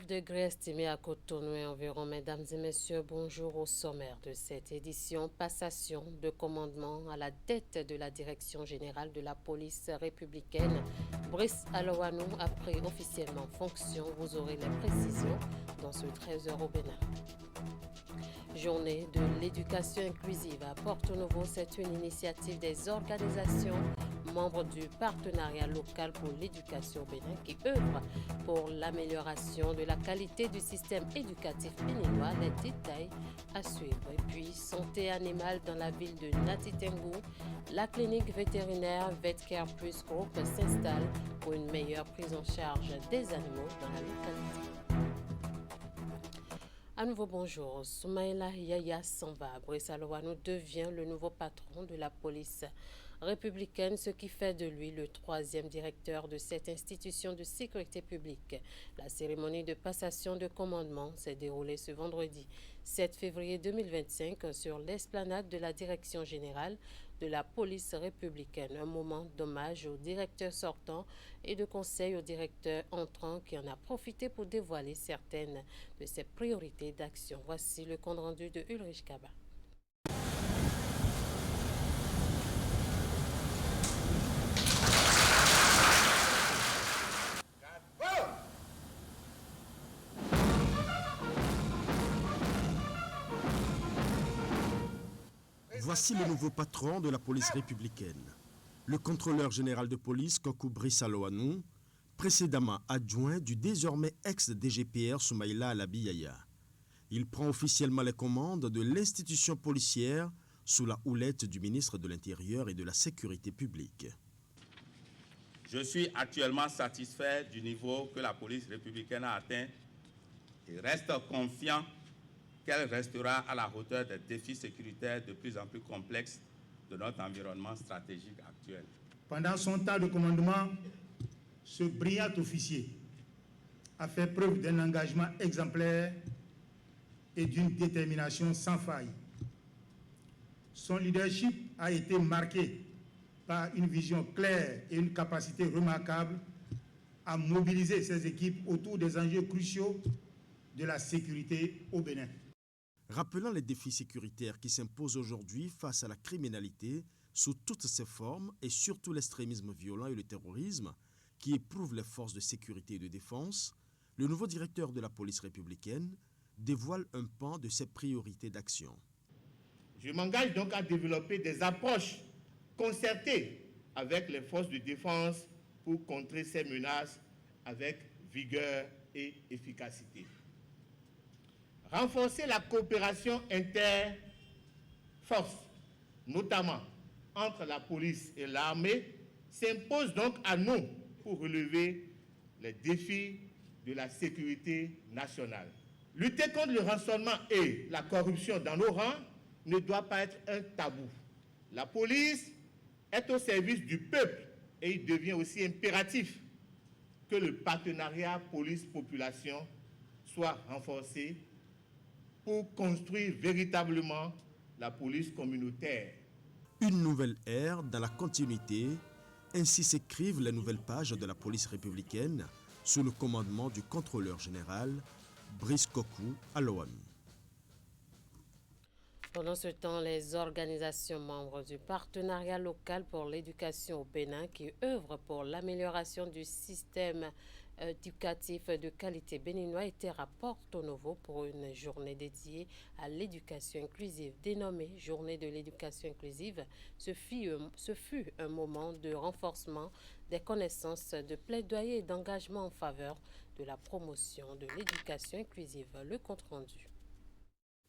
degrés estimés à Cotonou et environ. Mesdames et messieurs, bonjour au sommaire de cette édition. Passation de commandement à la tête de la Direction générale de la police républicaine. Brice Alowanou a pris officiellement fonction. Vous aurez les précisions dans ce 13h au Bénin. Journée de l'éducation inclusive à Porto-Novo, c'est une initiative des organisations membres du partenariat local pour l'éducation au Bénin qui œuvrent pour l'amélioration de la qualité du système éducatif béninois. Les détails à suivre. Et puis, santé animale dans la ville de Natitengu. La clinique vétérinaire VetCare Plus Group s'installe pour une meilleure prise en charge des animaux dans la localité. À nouveau bonjour, Soumaïla Yaya s'en va. Brice Alowanou devient le nouveau patron de la police républicaine, ce qui fait de lui le troisième directeur de cette institution de sécurité publique. La cérémonie de passation de commandement s'est déroulée ce vendredi 7 février 2025 sur l'esplanade de la direction générale de la police républicaine. Un moment d'hommage au directeur sortant et de conseil au directeur entrant qui en a profité pour dévoiler certaines de ses priorités d'action. Voici le compte rendu de Ulrich Kaba. Voici le nouveau patron de la police républicaine, le contrôleur général de police Kokou Brice Alowanou, précédemment adjoint du désormais ex-DGPR Soumaïla Alabi Yaya. Il prend officiellement les commandes de l'institution policière sous la houlette du ministre de l'Intérieur et de la Sécurité publique. Je suis actuellement satisfait du niveau que la police républicaine a atteint et reste confiant qu'elle restera à la hauteur des défis sécuritaires de plus en plus complexes de notre environnement stratégique actuel. Pendant son temps de commandement, ce brillant officier a fait preuve d'un engagement exemplaire et d'une détermination sans faille. Son leadership a été marqué par une vision claire et une capacité remarquable à mobiliser ses équipes autour des enjeux cruciaux de la sécurité au Bénin. Rappelant les défis sécuritaires qui s'imposent aujourd'hui face à la criminalité sous toutes ses formes et surtout l'extrémisme violent et le terrorisme qui éprouvent les forces de sécurité et de défense, le nouveau directeur de la police républicaine dévoile un pan de ses priorités d'action. Je m'engage donc à développer des approches concertées avec les forces de défense pour contrer ces menaces avec vigueur et efficacité. Renforcer la coopération inter-forces, notamment entre la police et l'armée, s'impose donc à nous pour relever les défis de la sécurité nationale. Lutter contre le rançonnement et la corruption dans nos rangs ne doit pas être un tabou. La police est au service du peuple et il devient aussi impératif que le partenariat police-population soit renforcé pour construire véritablement la police communautaire. Une nouvelle ère dans la continuité, ainsi s'écrivent les nouvelles pages de la police républicaine sous le commandement du contrôleur général Brice Kokou Alowanou. Pendant ce temps, les organisations membres du partenariat local pour l'éducation au Bénin qui œuvrent pour l'amélioration du système éducatif de qualité béninois étaient à Porto-Novo pour une journée dédiée à l'éducation inclusive. Dénommée Journée de l'éducation inclusive, ce fut un moment de renforcement des connaissances, de plaidoyer et d'engagement en faveur de la promotion de l'éducation inclusive. Le compte rendu.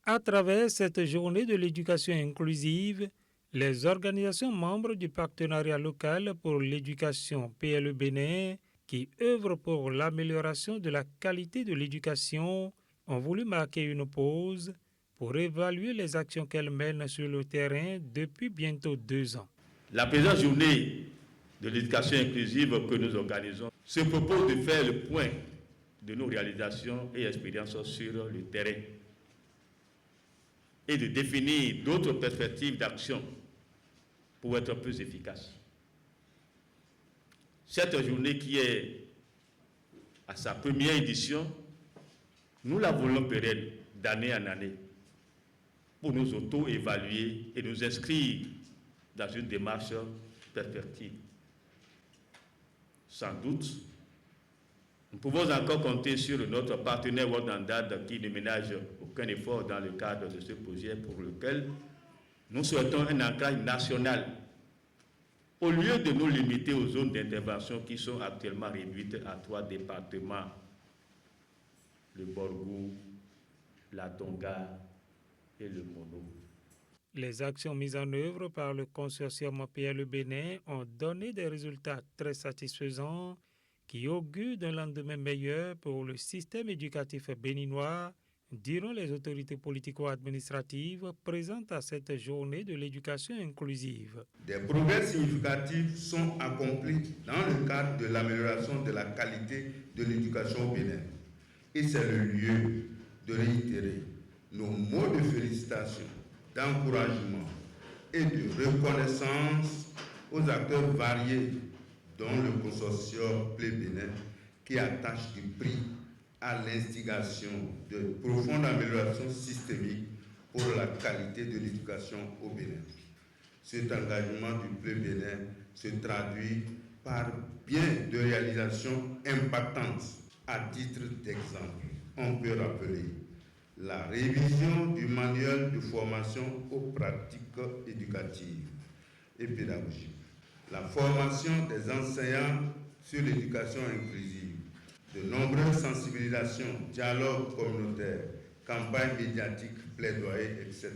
À travers cette journée de l'éducation inclusive, les organisations membres du partenariat local pour l'éducation PLE Bénin, qui œuvrent pour l'amélioration de la qualité de l'éducation, ont voulu marquer une pause pour évaluer les actions qu'elles mènent sur le terrain depuis bientôt 2 ans. La présente journée de l'éducation inclusive que nous organisons se propose de faire le point de nos réalisations et expériences sur le terrain et de définir d'autres perspectives d'action pour être plus efficace. Cette journée qui est à sa première édition Nous la voulons pérenne d'année en année pour nous auto-évaluer et nous inscrire dans une démarche perfectible. Sans doute, nous pouvons encore compter sur notre partenaire Wodandad qui ne ménage aucun effort dans le cadre de ce projet pour lequel nous souhaitons un ancrage national au lieu de nous limiter aux zones d'intervention qui sont actuellement réduites à 3 départements, le Borgou, la Tonga et le Mono. Les actions mises en œuvre par le consortium PLE Bénin ont donné des résultats très satisfaisants qui augurent d'un lendemain meilleur pour le système éducatif béninois, diront les autorités politico-administratives présentes à cette journée de l'éducation inclusive. Des progrès significatifs sont accomplis dans le cadre de l'amélioration de la qualité de l'éducation au Bénin. Et c'est le lieu de réitérer nos mots de félicitations, d'encouragement et de reconnaissance aux acteurs variés, dont le consortium PLE Bénin, qui attache du prix à l'instigation de profondes améliorations systémiques pour la qualité de l'éducation au Bénin. Cet engagement du PLE Bénin se traduit par bien de réalisations impactantes. À titre d'exemple, on peut rappeler la révision du manuel de formation aux pratiques éducatives et pédagogiques, la formation des enseignants sur l'éducation inclusive, de nombreuses sensibilisations, dialogues communautaires, campagnes médiatiques, plaidoyers, etc.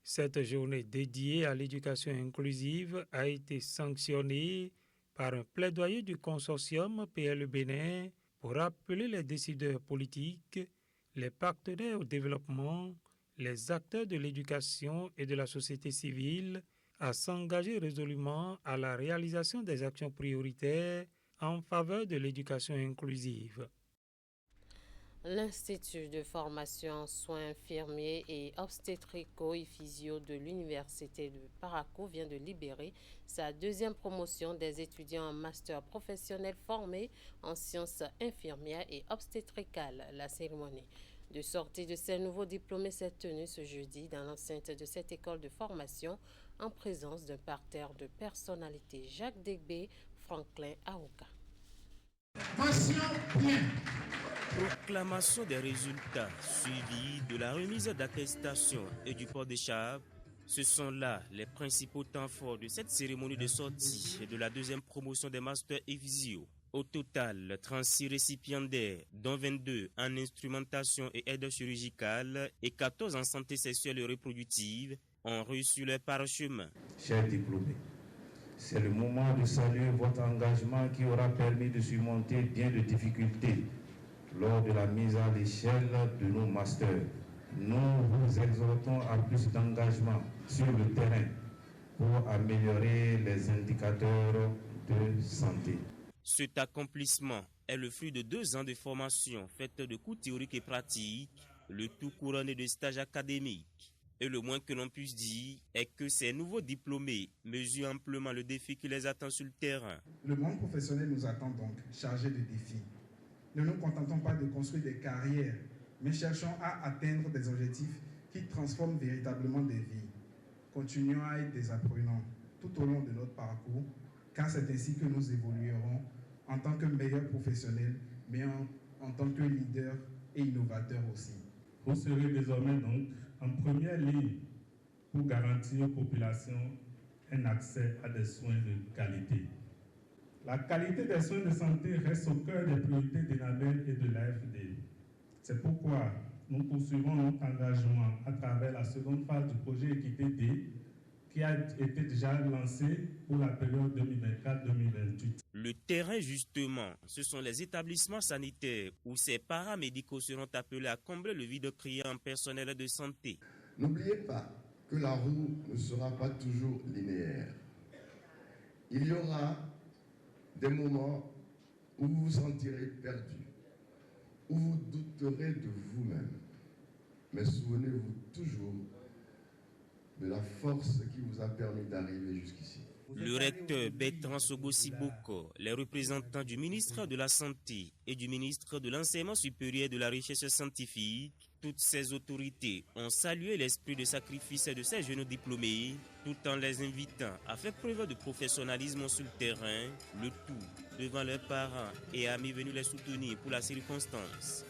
Cette journée dédiée à l'éducation inclusive a été sanctionnée par un plaidoyer du consortium PLE Bénin pour appeler les décideurs politiques, les partenaires au développement, les acteurs de l'éducation et de la société civile à s'engager résolument à la réalisation des actions prioritaires en faveur de l'éducation inclusive. L'Institut de formation en soins infirmiers et obstétricaux et physio de l'Université de Parakou vient de libérer sa 2e promotion des étudiants en master professionnel formés en sciences infirmières et obstétricales. La cérémonie de sortie de ces nouveaux diplômés s'est tenue ce jeudi dans l'enceinte de cette école de formation en présence d'un parterre de personnalités. Jacques Degbé, Franklin Aouka. Proclamation des résultats suivis de la remise d'attestation et du port d'écharpe. Ce sont là les principaux temps forts de cette cérémonie de sortie de la 2e promotion des masters et visio. Au total, 36 récipiendaires, dont 22 en instrumentation et aide chirurgicale et 14 en santé sexuelle et reproductive, ont reçu leur parchemin. Chers diplômés, c'est le moment de saluer votre engagement qui aura permis de surmonter bien de difficultés lors de la mise à l'échelle de nos masters. Nous vous exhortons à plus d'engagement sur le terrain pour améliorer les indicateurs de santé. Cet accomplissement est le fruit de 2 ans de formation faite de cours théoriques et pratiques, le tout couronné de stages académiques. Et le moins que l'on puisse dire est que ces nouveaux diplômés mesurent amplement le défi qui les attend sur le terrain. Le monde professionnel nous attend donc chargé de défis. Ne nous contentons pas de construire des carrières, mais cherchons à atteindre des objectifs qui transforment véritablement des vies. Continuons à être des apprenants tout au long de notre parcours, car c'est ainsi que nous évoluerons en tant que meilleurs professionnels, mais en tant que leaders et innovateurs aussi. Vous serez désormais donc en première ligne pour garantir aux populations un accès à des soins de qualité. La qualité des soins de santé reste au cœur des priorités de l'ANEL et de l'AFD. C'est pourquoi nous poursuivons notre engagement à travers la seconde phase du projet Équité D qui a été déjà lancé pour la période 2024-2028. Le terrain, justement, ce sont les établissements sanitaires où ces paramédicaux seront appelés à combler le vide créé en personnel de santé. N'oubliez pas que la roue ne sera pas toujours linéaire. Il y aura des moments où vous vous sentirez perdu, où vous douterez de vous-même. Mais souvenez-vous toujours de la force qui vous a permis d'arriver jusqu'ici. Le recteur Bertrand Sogosiboko, les représentants du ministre de la Santé et du ministre de l'Enseignement supérieur et de la Recherche scientifique, toutes ces autorités ont salué l'esprit de sacrifice de ces jeunes diplômés, tout en les invitant à faire preuve de professionnalisme sur le terrain, le tout devant leurs parents et amis venus les soutenir pour la circonstance.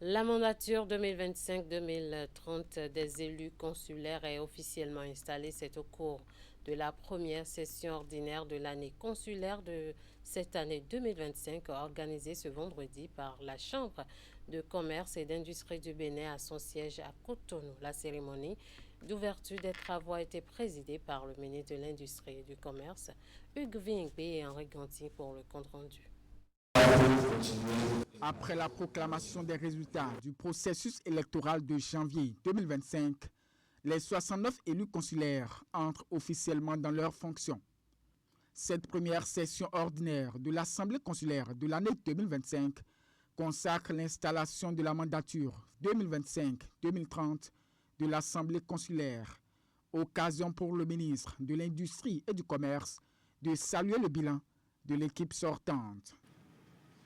La mandature 2025-2030 des élus consulaires est officiellement installée. C'est au cours de la première session ordinaire de l'année consulaire de cette année 2025, organisée ce vendredi par la Chambre de commerce et d'industrie du Bénin à son siège à Cotonou. La cérémonie d'ouverture des travaux a été présidée par le ministre de l'Industrie et du Commerce, Hugues Vingbe, et Henri Ganti pour le compte-rendu. Après la proclamation des résultats du processus électoral de janvier 2025, les 69 élus consulaires entrent officiellement dans leurs fonctions. Cette première session ordinaire de l'Assemblée consulaire de l'année 2025 consacre l'installation de la mandature 2025-2030 de l'Assemblée consulaire, occasion pour le ministre de l'Industrie et du Commerce de saluer le bilan de l'équipe sortante.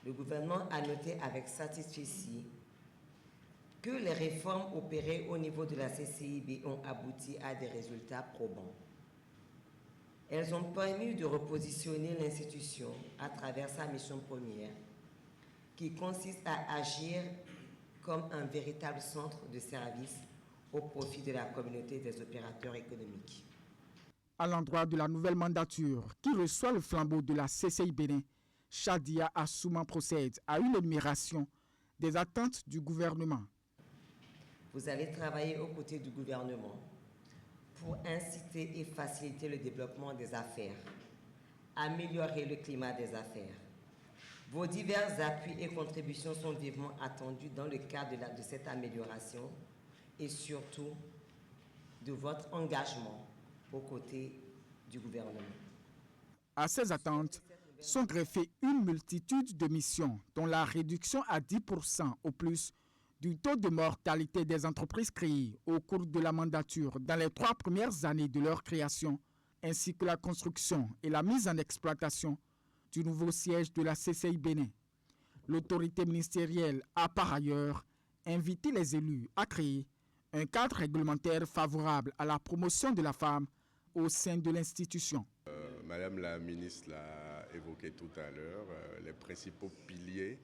Le gouvernement a noté avec satisfaction que les réformes opérées au niveau de la CCIB ont abouti à des résultats probants. Elles ont permis de repositionner l'institution à travers sa mission première, qui consiste à agir comme un véritable centre de service au profit de la communauté des opérateurs économiques. À l'endroit de la nouvelle mandature qui reçoit le flambeau de la CCI Bénin, Chadia Assouman procède à une énumération des attentes du gouvernement. Vous allez travailler aux côtés du gouvernement pour inciter et faciliter le développement des affaires, améliorer le climat des affaires. Vos divers appuis et contributions sont vivement attendus dans le cadre de cette amélioration et surtout de votre engagement aux côtés du gouvernement. À ces attentes sont greffées une multitude de missions, dont la réduction à 10% au plus du taux de mortalité des entreprises créées au cours de la mandature dans les 3 premières années de leur création, ainsi que la construction et la mise en exploitation du nouveau siège de la CCI Bénin. L'autorité ministérielle a par ailleurs invité les élus à créer un cadre réglementaire favorable à la promotion de la femme au sein de l'institution. Madame la ministre l'a évoqué tout à l'heure, les principaux piliers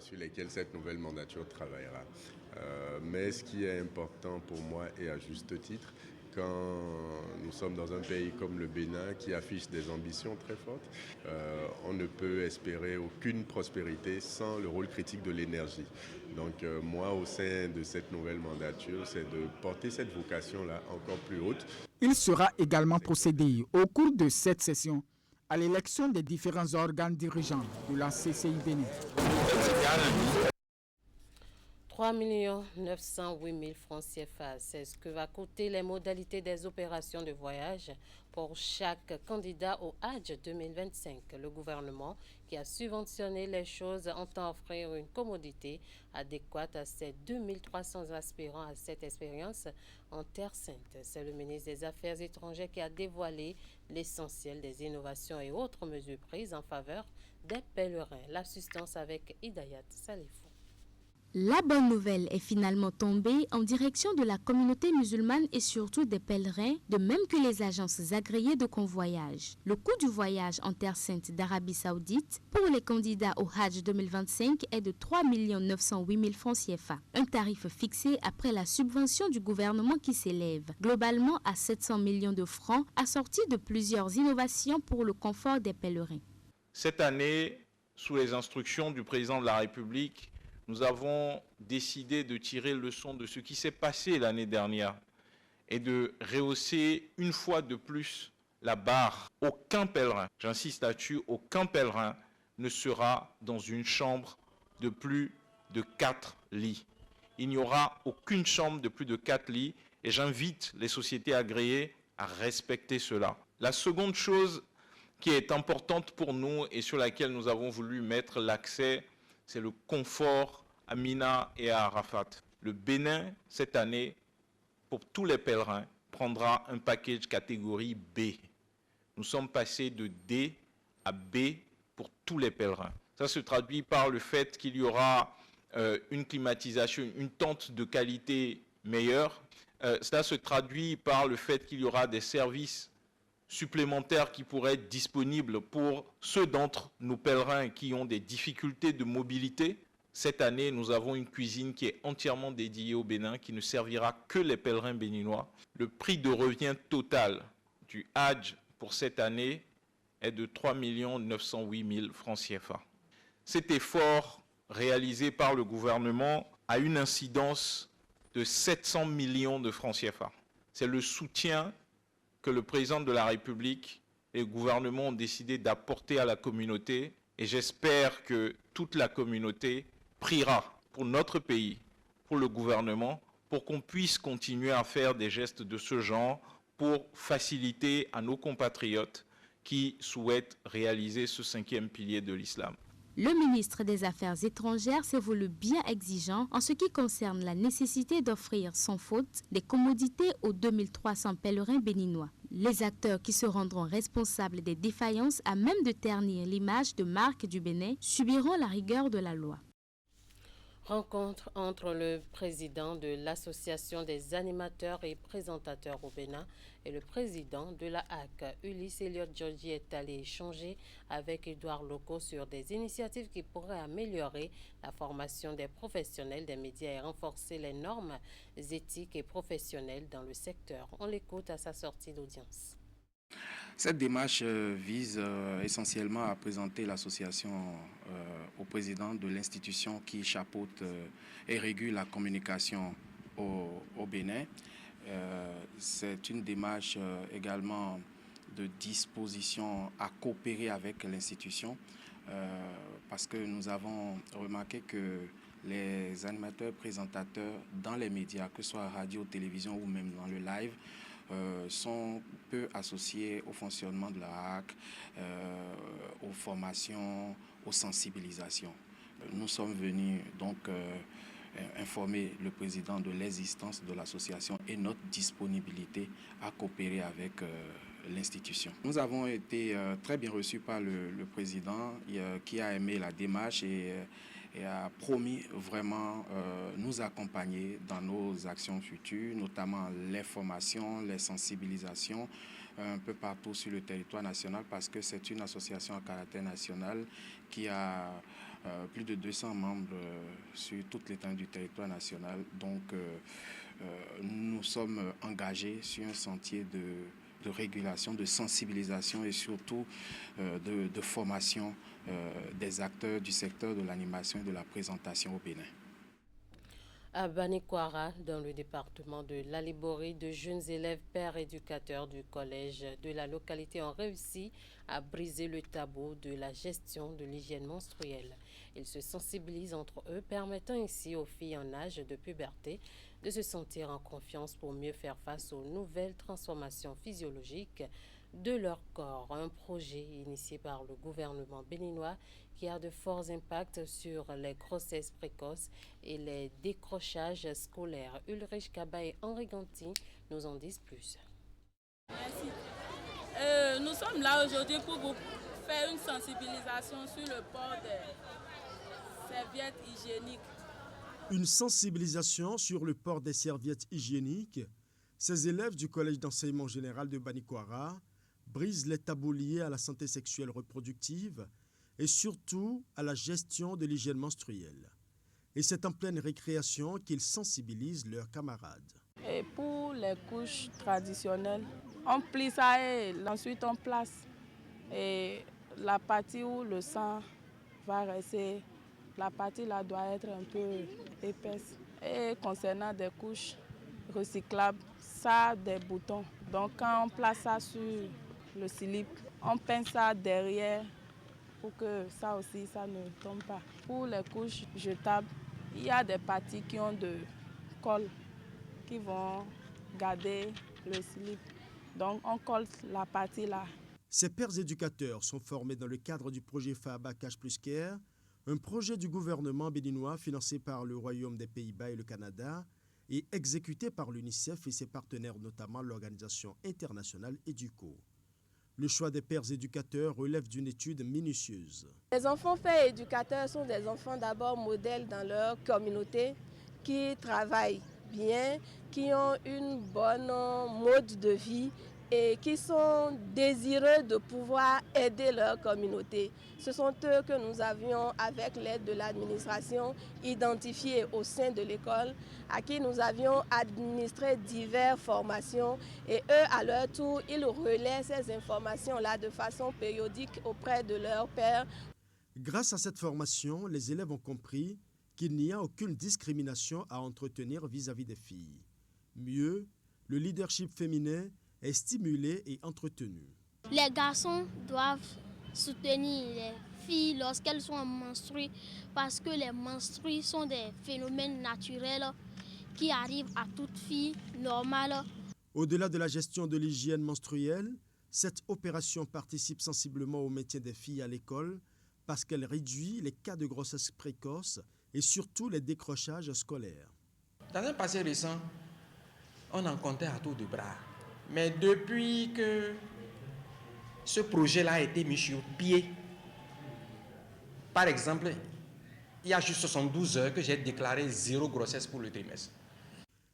sur lesquels cette nouvelle mandature travaillera. Mais ce qui est important pour moi, et à juste titre, quand nous sommes dans un pays comme le Bénin qui affiche des ambitions très fortes, on ne peut espérer aucune prospérité sans le rôle critique de l'énergie. Donc moi, au sein de cette nouvelle mandature, c'est de porter cette vocation-là encore plus haute. Il sera également procédé au cours de cette session à l'élection des différents organes dirigeants de la CCI Bénin. 3 908 000 francs CFA, c'est ce que va coûter les modalités des opérations de voyage pour chaque candidat au Hajj 2025. Le gouvernement, qui a subventionné les choses, entend offrir une commodité adéquate à ces 2300 aspirants à cette expérience en Terre Sainte. C'est le ministre des Affaires étrangères qui a dévoilé l'essentiel des innovations et autres mesures prises en faveur des pèlerins. L'assistance avec Hidayat Salifou. La bonne nouvelle est finalement tombée en direction de la communauté musulmane et surtout des pèlerins, de même que les agences agréées de convoyage. Le coût du voyage en Terre Sainte d'Arabie Saoudite pour les candidats au Hajj 2025 est de 3 908 000 francs CFA, un tarif fixé après la subvention du gouvernement qui s'élève globalement à 700 millions de francs, assorti de plusieurs innovations pour le confort des pèlerins. Cette année, sous les instructions du président de la République, nous avons décidé de tirer leçon de ce qui s'est passé l'année dernière et de rehausser une fois de plus la barre. Aucun pèlerin, j'insiste là-dessus, aucun pèlerin ne sera dans une chambre de plus de 4 lits. Il n'y aura aucune chambre de plus de 4 lits et j'invite les sociétés agréées à respecter cela. La seconde chose qui est importante pour nous et sur laquelle nous avons voulu mettre l'accent, c'est le confort à Mina et à Arafat. Le Bénin, cette année, pour tous les pèlerins, prendra un package catégorie B. nous sommes passés de D à B pour tous les pèlerins. Ça se traduit par le fait qu'il y aura une climatisation, une tente de qualité meilleure. Cela se traduit par le fait qu'il y aura des services supplémentaires qui pourraient être disponibles pour ceux d'entre nos pèlerins qui ont des difficultés de mobilité. Cette année, nous avons une cuisine qui est entièrement dédiée au Bénin, qui ne servira que les pèlerins béninois. Le prix de revient total du Hajj pour cette année est de 3 908 000 francs CFA. Cet effort réalisé par le gouvernement a une incidence de 700 millions de francs CFA. C'est le soutien que le président de la République et le gouvernement ont décidé d'apporter à la communauté, et j'espère que toute la communauté priera pour notre pays, pour le gouvernement, pour qu'on puisse continuer à faire des gestes de ce genre pour faciliter à nos compatriotes qui souhaitent réaliser ce 5e pilier de l'islam. Le ministre des Affaires étrangères s'est voulu bien exigeant en ce qui concerne la nécessité d'offrir sans faute des commodités aux 2300 pèlerins béninois. Les acteurs qui se rendront responsables des défaillances à même de ternir l'image de marque du Bénin subiront la rigueur de la loi. Rencontre entre le président de l'Association des animateurs et présentateurs au Bénin et le président de la HAC, Ulysse Elliott-Georgie, est allé échanger avec Édouard Loko sur des initiatives qui pourraient améliorer la formation des professionnels des médias et renforcer les normes éthiques et professionnelles dans le secteur. On l'écoute à sa sortie d'audience. Cette démarche vise essentiellement à présenter l'association au président de l'institution qui chapeaute et régule la communication au Bénin. C'est une démarche également de disposition à coopérer avec l'institution parce que nous avons remarqué que les animateurs, présentateurs dans les médias, que ce soit radio, télévision ou même dans le live, sont peu associés au fonctionnement de la HAC, aux formations, aux sensibilisations. Nous sommes venus donc informer le président de l'existence de l'association et notre disponibilité à coopérer avec l'institution. Nous avons été très bien reçus par le président qui a aimé la démarche et a promis vraiment nous accompagner dans nos actions futures, notamment les formations, les sensibilisations un peu partout sur le territoire national parce que c'est une association à caractère national qui a plus de 200 membres sur toute l'étendue du territoire national. Donc nous sommes engagés sur un sentier de régulation, de sensibilisation et surtout de formation des acteurs du secteur de l'animation et de la présentation au Bénin. À Banikwara, dans le département de l'Alibori, de jeunes élèves pères éducateurs du collège de la localité ont réussi à briser le tabou de la gestion de l'hygiène menstruelle. Ils se sensibilisent entre eux, permettant ainsi aux filles en âge de puberté de se sentir en confiance pour mieux faire face aux nouvelles transformations physiologiques de leur corps. Un projet initié par le gouvernement béninois qui a de forts impacts sur les grossesses précoces et les décrochages scolaires. Ulrich Kaba et Henri Ganti nous en disent plus. Merci. Nous sommes là aujourd'hui pour vous faire une sensibilisation sur le port des serviettes hygiéniques. Une sensibilisation sur le port des serviettes hygiéniques. Ces élèves du Collège d'enseignement général de Banikwara brisent les tabous liés à la santé sexuelle reproductive et surtout à la gestion de l'hygiène menstruelle. Et c'est en pleine récréation qu'ils sensibilisent leurs camarades. Et pour les couches traditionnelles, on plie ça et ensuite on place. Et la partie où le sang va rester, la partie là doit être un peu épaisse. Et concernant des couches recyclables, ça a des boutons. Donc quand on place ça sur le slip, on pince ça derrière pour que ça aussi, ça ne tombe pas. Pour les couches jetables, il y a des parties qui ont de colle qui vont garder le slip. Donc on colle la partie là. Ces pères éducateurs sont formés dans le cadre du projet FABA Cash Plus Care, un projet du gouvernement béninois financé par le Royaume des Pays-Bas et le Canada et exécuté par l'UNICEF et ses partenaires, notamment l'Organisation internationale EDUCO. Le choix des pères éducateurs relève d'une étude minutieuse. Les enfants pères éducateurs sont des enfants d'abord modèles dans leur communauté, qui travaillent bien, qui ont une bonne mode de vie et qui sont désireux de pouvoir aider leur communauté. Ce sont eux que nous avions, avec l'aide de l'administration, identifiés au sein de l'école, à qui nous avions administré diverses formations et eux, à leur tour, ils relaient ces informations-là de façon périodique auprès de leurs pairs. Grâce à cette formation, les élèves ont compris qu'il n'y a aucune discrimination à entretenir vis-à-vis des filles. Mieux, le leadership féminin est stimulé et entretenu. Les garçons doivent soutenir les filles lorsqu'elles sont menstruées parce que les menstrues sont des phénomènes naturels qui arrivent à toute fille normale. Au-delà de la gestion de l'hygiène menstruelle, cette opération participe sensiblement au maintien des filles à l'école parce qu'elle réduit les cas de grossesse précoce et surtout les décrochages scolaires. Dans un passé récent, on en comptait à tour de bras. Mais depuis que ce projet-là a été mis sur pied, par exemple, il y a juste 72 heures que j'ai déclaré 0 grossesse pour le trimestre.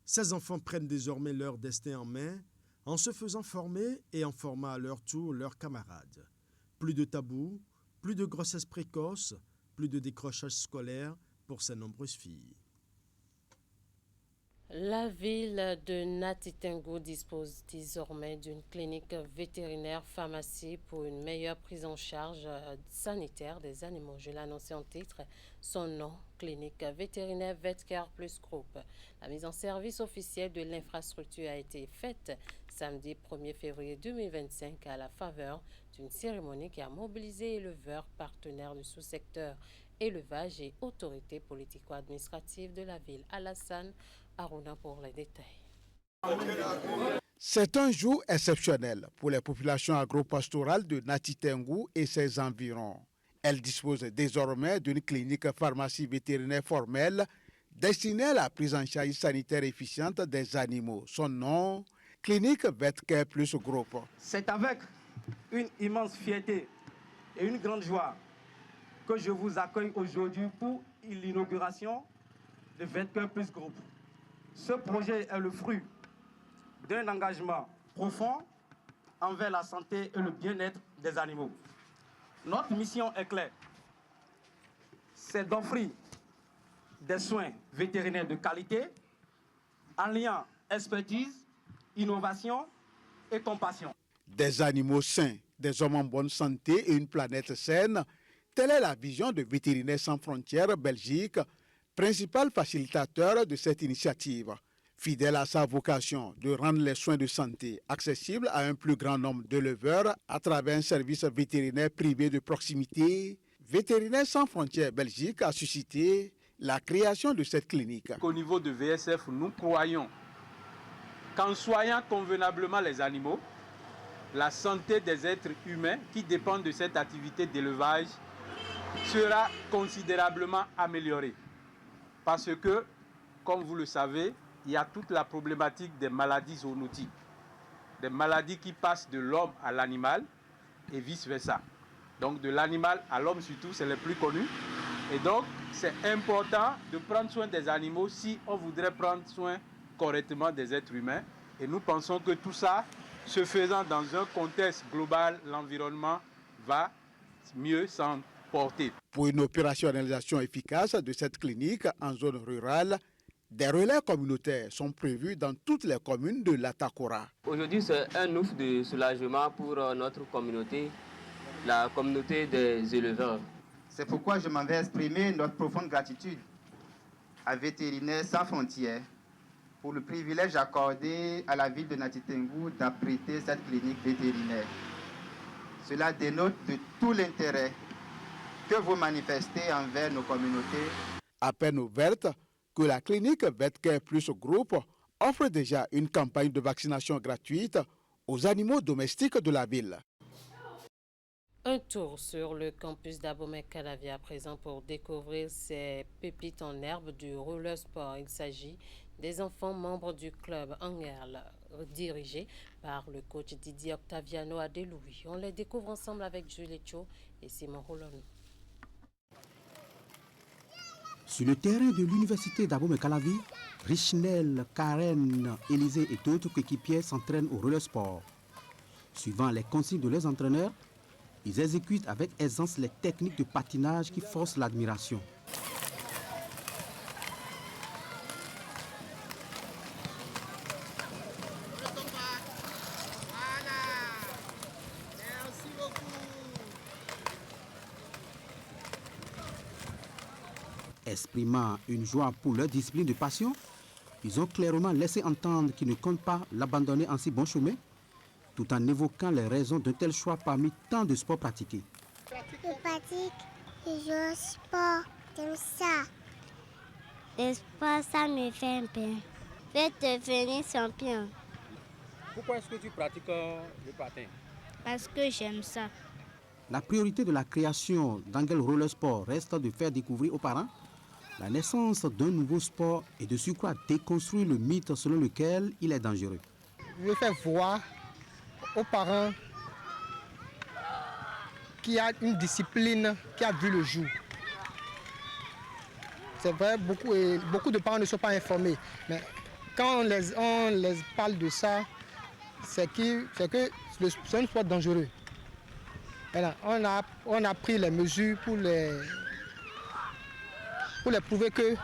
Ces enfants prennent désormais leur destin en main en se faisant former et en formant à leur tour leurs camarades. Plus de tabous, plus de grossesse précoce, plus de décrochage scolaire pour ces nombreuses filles. La ville de Nati-Tengu dispose désormais d'une clinique vétérinaire pharmacie pour une meilleure prise en charge sanitaire des animaux. Je l'ai annoncé en titre, son nom, clinique vétérinaire VetCare Plus Group. La mise en service officielle de l'infrastructure a été faite samedi 1er février 2025 à la faveur d'une cérémonie qui a mobilisé éleveurs, partenaires du sous-secteur élevage et autorités politico-administratives de la ville. Alassane Aruna pour les détails. C'est un jour exceptionnel pour les populations agro-pastorales de Nati-Tengu et ses environs. Elles disposent désormais d'une clinique pharmacie vétérinaire formelle destinée à la prise en charge sanitaire efficiente des animaux. Son nom, Clinique VetCare Plus Group. C'est avec une immense fierté et une grande joie que je vous accueille aujourd'hui pour l'inauguration de VetCare Plus Group. Ce projet est le fruit d'un engagement profond envers la santé et le bien-être des animaux. Notre mission est claire, c'est d'offrir des soins vétérinaires de qualité en liant expertise, innovation et compassion. Des animaux sains, des hommes en bonne santé et une planète saine, telle est la vision de Vétérinaires sans frontières Belgique, principal facilitateur de cette initiative. Fidèle à sa vocation de rendre les soins de santé accessibles à un plus grand nombre d'éleveurs à travers un service vétérinaire privé de proximité, Vétérinaires sans frontières Belgique a suscité la création de cette clinique. Au niveau de VSF, nous croyons qu'en soignant convenablement les animaux, la santé des êtres humains qui dépendent de cette activité d'élevage sera considérablement améliorée. Parce que, comme vous le savez, il y a toute la problématique des maladies zoonotiques, des maladies qui passent de l'homme à l'animal et vice-versa. Donc de l'animal à l'homme surtout, c'est le plus connu. Et donc, c'est important de prendre soin des animaux si on voudrait prendre soin correctement des êtres humains. Et nous pensons que tout ça, se faisant dans un contexte global, l'environnement va mieux s'en porter. Pour une opérationnalisation efficace de cette clinique en zone rurale, des relais communautaires sont prévus dans toutes les communes de l'Atakora. Aujourd'hui, c'est un ouf de soulagement pour notre communauté, la communauté des éleveurs. C'est pourquoi je m'en vais exprimer notre profonde gratitude à Vétérinaires sans frontières pour le privilège accordé à la ville de Nati-Tengu d'abriter cette clinique vétérinaire. Cela dénote de tout l'intérêt que vous manifestez envers nos communautés. À peine ouverte, que la clinique VetCare Plus Group offre déjà une campagne de vaccination gratuite aux animaux domestiques de la ville. Un tour sur le campus d'Abomey-Calavier à présent pour découvrir ces pépites en herbe du roller sport. Il s'agit des enfants membres du club Angel, dirigé par le coach Didier Octaviano Adeloui. On les découvre ensemble avec Julie Cho et Simon Rolon. Sur le terrain de l'université d'Abomey-Calavi, Richnel, Karen, Élisée et d'autres coéquipiers s'entraînent au relais sport. Suivant les consignes de leurs entraîneurs, ils exécutent avec aisance les techniques de patinage qui forcent l'admiration. Exprimant une joie pour leur discipline de passion, ils ont clairement laissé entendre qu'ils ne comptent pas l'abandonner en si bon chemin, tout en évoquant les raisons d'un tel choix parmi tant de sports pratiqués. Je pratique, je joue au sport, j'aime ça. Le sport, ça me fait un peu. Je vais devenir champion. Pourquoi est-ce que tu pratiques le patin? Parce que j'aime ça. La priorité de la création d'Angel Roller Sport reste de faire découvrir aux parents la naissance d'un nouveau sport et de surcroît déconstruire le mythe selon lequel il est dangereux. Je veux faire voir aux parents qu'il y a une discipline qui a vu le jour. C'est vrai, beaucoup de parents ne sont pas informés, mais quand on les parle de ça, c'est que c'est un sport dangereux. Voilà, on a pris les mesures pour les prouver que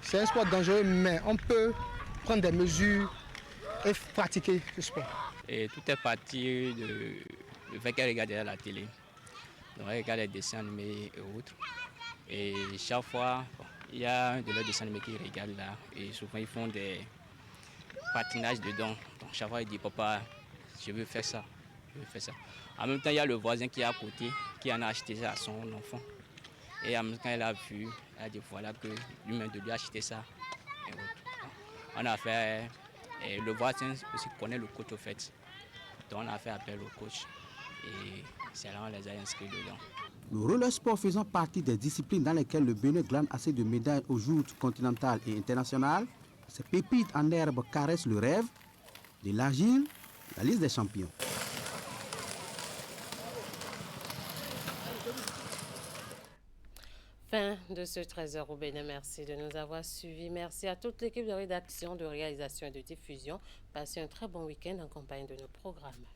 c'est un sport dangereux, mais on peut prendre des mesures et pratiquer ce sport. Et tout est parti du fait qu'elle regardait la télé. Donc elle regarde les dessins animés et autres. Et chaque fois, il y a un de leurs dessins animés qui regarde là. Et souvent ils font des patinages dedans. Donc chaque fois il dit papa, je veux faire ça. En même temps, il y a le voisin qui est à côté, qui en a acheté ça à son enfant. Et en même temps, elle a vu, elle a dit voilà que lui-même de lui acheter ça. Et autres. On a fait, et le voisin aussi connaît le coach au fait. Donc on a fait appel au coach. Et c'est là qu'on les a inscrits dedans. Le roller sport faisant partie des disciplines dans lesquelles le Bénin glane assez de médailles aux joutes continentales et internationales, ces pépites en herbe caressent le rêve d'élargir la liste des champions. Fin de ce 13h au Bénin. Merci de nous avoir suivis. Merci à toute l'équipe de rédaction, de réalisation et de diffusion. Passez un très bon week-end en compagnie de nos programmes.